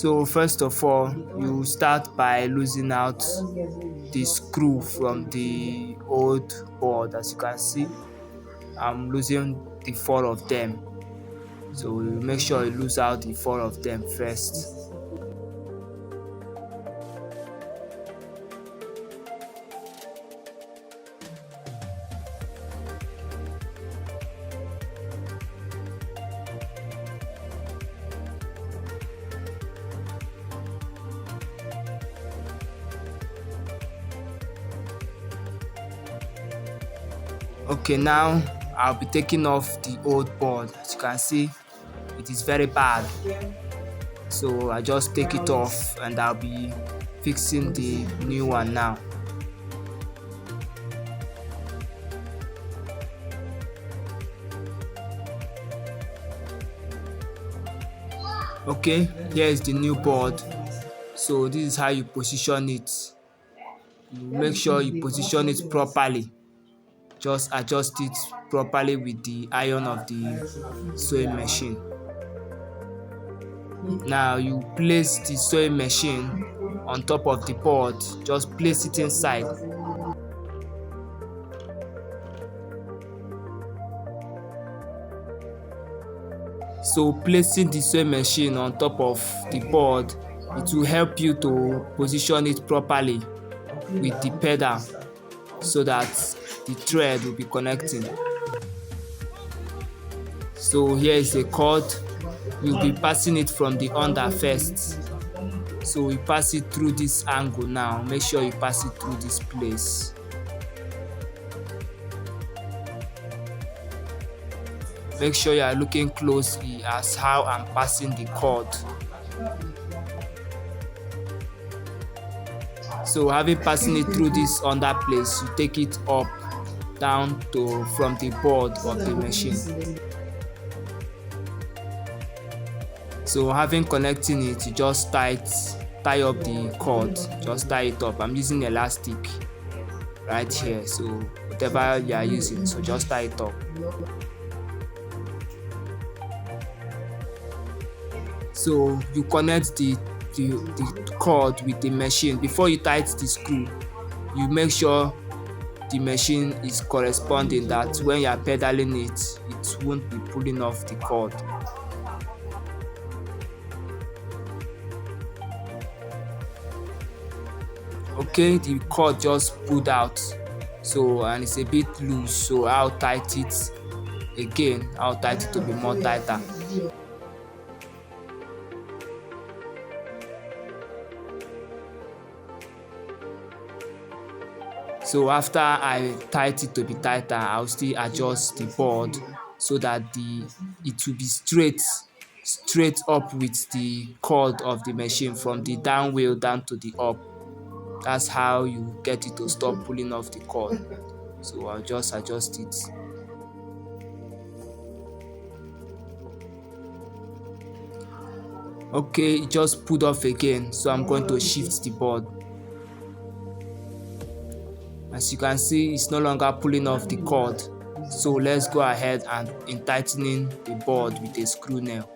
So first of all, you start by losing out the screw from the old board. As you can see, I'm losing the 4 of them. So you make sure you lose out the 4 of them first. Okay, now I'll be taking off the old board. As you can see, it is very bad. So I just take it off and I'll be fixing the new one now. Okay, here is the new board. So this is how you position it. You make sure you position it properly. Just adjust it properly with the iron of the sewing machine. Now you place the sewing machine on top of the board. Just place it inside. So placing the sewing machine on top of the board, it will help you to position it properly with the pedal so that the thread will be connecting. So here is a cord. You'll be passing it from the under first. So we pass it through this angle now. Make sure you pass it through this place. Make sure you are looking closely as how I'm passing the cord. So having passing it through this under place, you take it up down to from the board of the machine. So having connecting it, you just tie up the cord. Just tie it up. I'm using elastic right here. So whatever you are using, so just tie it up. So you connect the cord with the machine. Before you tighten the screw, you make sure the machine is corresponding, that when you are pedaling it, it won't be pulling off the cord. Okay, the cord just pulled out, so and it's a bit loose, so I'll tighten it again. I'll tighten it to be more tighter. So after I tighten it to be tighter, I'll still adjust the board so that it will be straight up with the cord of the machine from the down wheel down to the up. That's how you get it to stop pulling off the cord. So I'll just adjust it. Okay, it just pulled off again, so I'm going to shift the board. As you can see, it's no longer pulling off the cord. So let's go ahead and in tightening the board with a screw nail.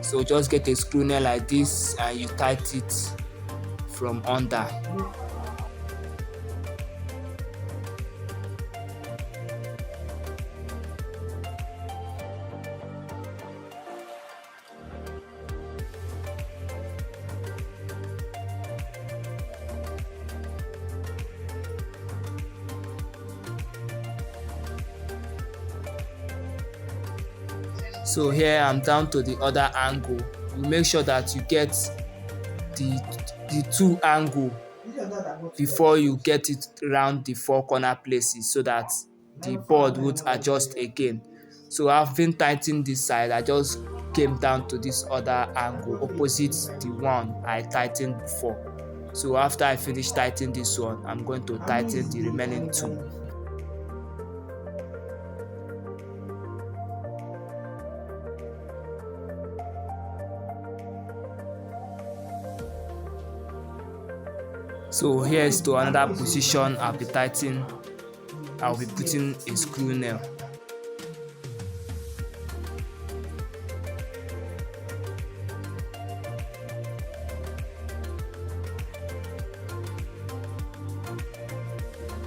So just get a screw nail like this and you tighten it from under. So here I'm down to the other angle. You make sure that you get the two angle before you get it around the 4 corner places so that the board would adjust again. So having tightened this side, I just came down to this other angle opposite the one I tightened before. So after I finish tightening this one, I'm going to tighten the remaining 2. So here is to another position I'll be putting a screw nail.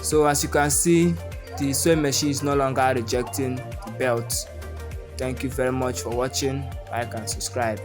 So as you can see, the sewing machine is no longer rejecting the belt. Thank you very much for watching. Like and subscribe.